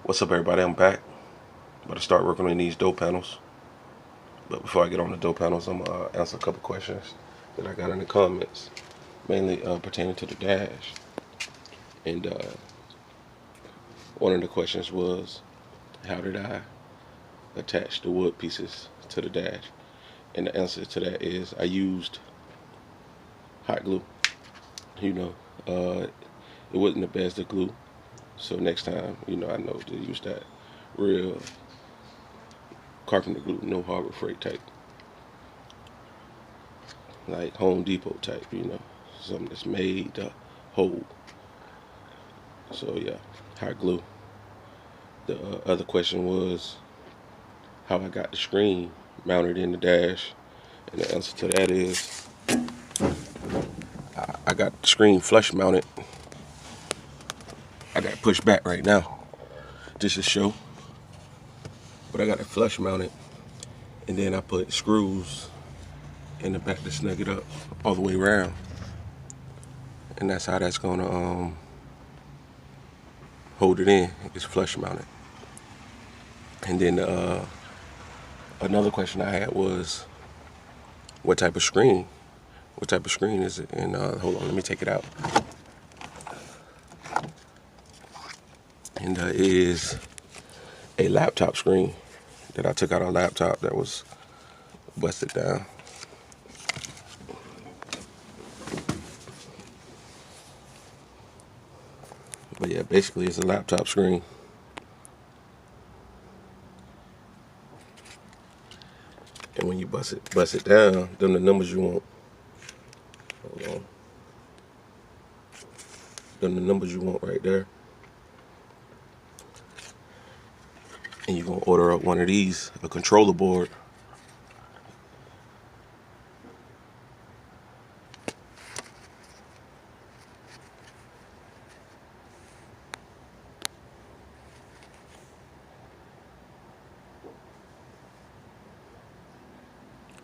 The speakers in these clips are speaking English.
What's up, everybody? I'm back. About to start working on these door panels. But before I get on the door panels, I'm gonna answer a couple questions that I got in the comments, mainly pertaining to the dash. And one of the questions was, how did I attach the wood pieces to the dash? And the answer to that is, I used hot glue. You know, it wasn't the best of glue, so next time, I know to use that real carpenter glue, no Harbor Freight type, like Home Depot type, something that's made to hold. So yeah, hot glue. The other question was how I got the screen mounted in the dash, and the answer to that is I got the screen flush mounted. I got it pushed back right now, just to show, but I got it flush mounted, and then I put screws in the back to snug it up all the way around, and that's how that's gonna hold it in. It's flush mounted. And then another question I had was, what type of screen? What type of screen is it? And hold on, let me take it out. And it is a laptop screen that I took out a laptop that was busted down. But yeah, basically it's a laptop screen. And when you bust it down, them the numbers you want. Hold on. Them the numbers you want right there. And you're gonna order up one of these, a controller board.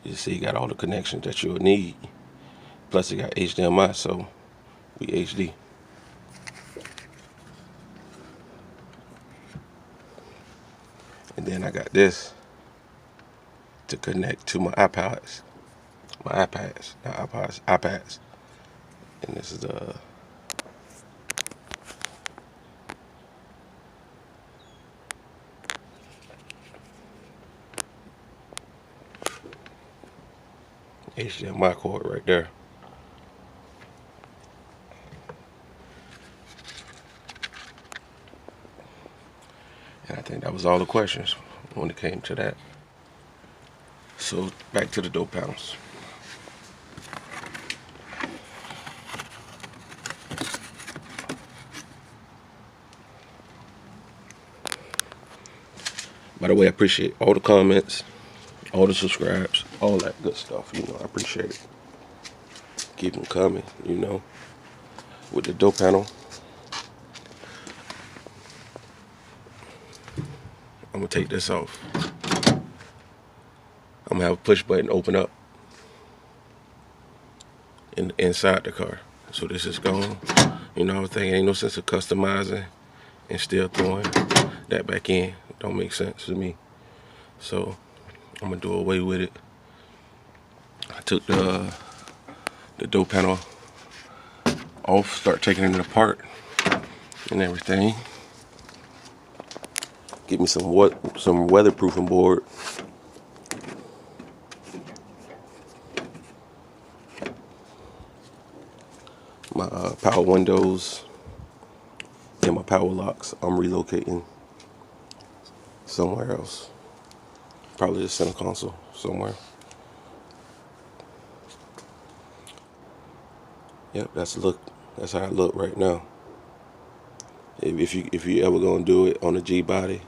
You see, you got all the connections that you'll need. Plus, it got HDMI, so we HD. And then I got this to connect to my iPads. Not iPads. And this is the HDMI cord right there. And I think that was all the questions when it came to that. So back to the door panels. By the way, I appreciate all the comments, all the subscribes, all that good stuff. I appreciate it. Keep them coming, With the door panel, I'm gonna take this off. I'm gonna have a push button open up inside the car. So this is gone. I was thinking ain't no sense of customizing and still throwing that back in. Don't make sense to me. So I'm gonna do away with it. I took the door panel off, start taking it apart and everything. Get me some weatherproofing board. My power windows and my power locks, I'm relocating somewhere else. Probably the center console somewhere. Yep, that's how I look right now. If you ever gonna do it on a G body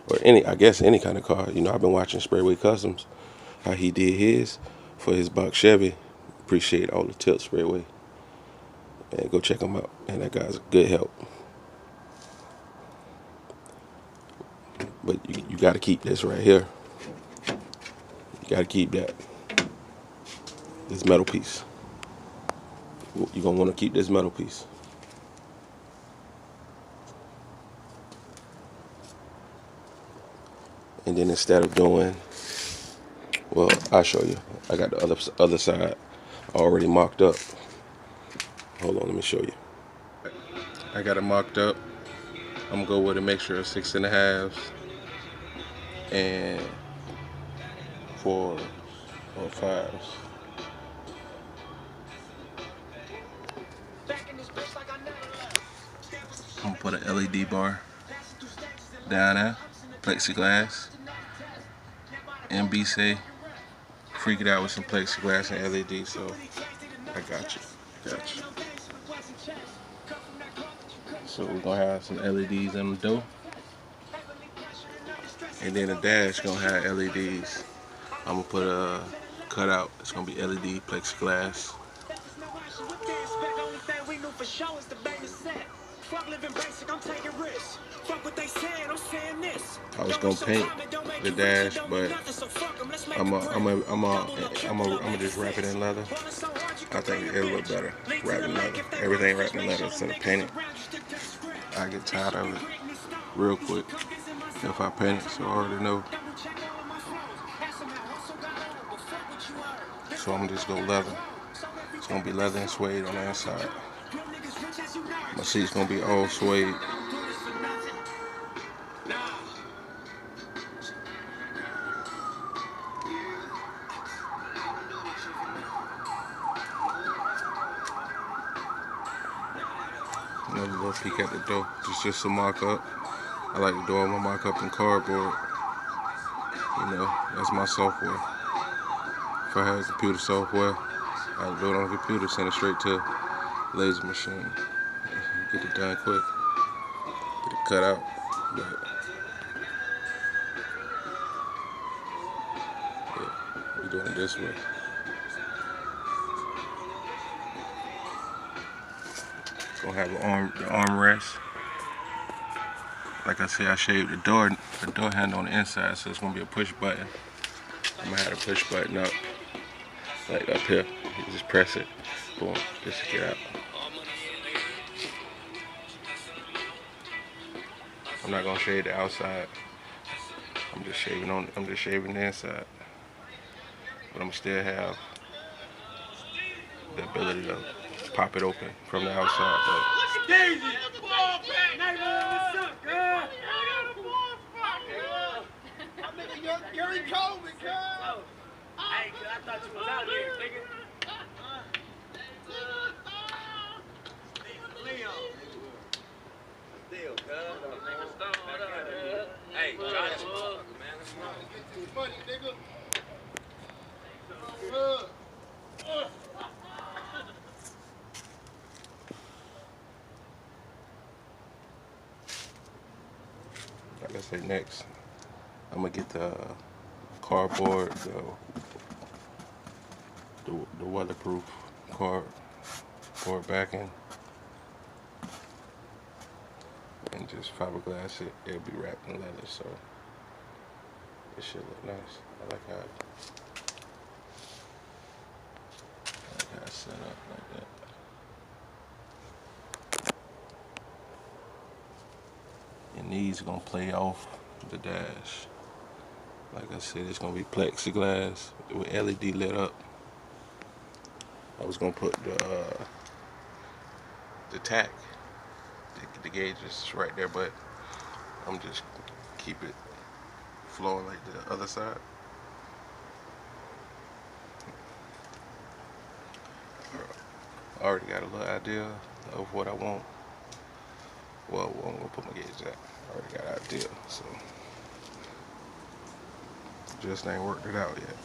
or any kind of car, I've been watching Sprayway Customs, how he did his for his box Chevy. Appreciate all the tips, Sprayway, and go check him out. And that guy's good help. But you got to keep this right here. You got to keep this metal piece. You're gonna want to keep this metal piece. And then instead of doing, well, I'll show you. I got the other side already marked up. Hold on, let me show you. I got it marked up. I'm gonna go with a mixture of 6.5 and 4 or 5s. I'm gonna put an LED bar down there, plexiglass. MB freak it out with some plexiglass and LED, so I got you. So we're gonna have some LEDs in the door, and then the dash gonna have LEDs. I'm gonna put a cutout. It's gonna be LED plexiglass. I was gonna paint the dash, but I'm gonna just wrap it in leather. I think it'll look better wrapped in leather. Everything wrapped in leather instead of painting. I get tired of it real quick if I paint it, so I already know. So I'm gonna just go leather. It's gonna be leather and suede on the inside. My seat's gonna be all suede. Another little peek at the door. Just a mock up. I like the door. I'm gonna mock up in cardboard. You know, that's my software. If I had computer software, I'd do it on the computer, send it straight to laser machine. Get it done quick. Get it cut out. But yeah, we're doing it this way. Gonna have the armrest. Like I said, I shaved the door handle on the inside, so it's gonna be a push button. I'm gonna have a push button up, like up here. You just press it, boom, just to get out. I'm not gonna shave the outside. I'm just shaving the inside. But I'm gonna still have the ability to pop it open from the outside. Gary Coleman, hey, I thought you was out here, nigga. Still, hey, try this motherfucker, man. Get this money, nigga. Like I say, next, I'm gonna get the cardboard, the weatherproof cardboard backing, and just fiberglass it. It'll be wrapped in leather, so it should look nice. I like how it's set up like that. And these are gonna play off the dash. Like I said, it's gonna be plexiglass with LED lit up. I was gonna put the tack, the gauges right there, but I'm just keep it flowing like the other side. I already got a little idea of what I want. Well, I'm gonna put my gauges at. I already got an idea, so just ain't worked it out yet.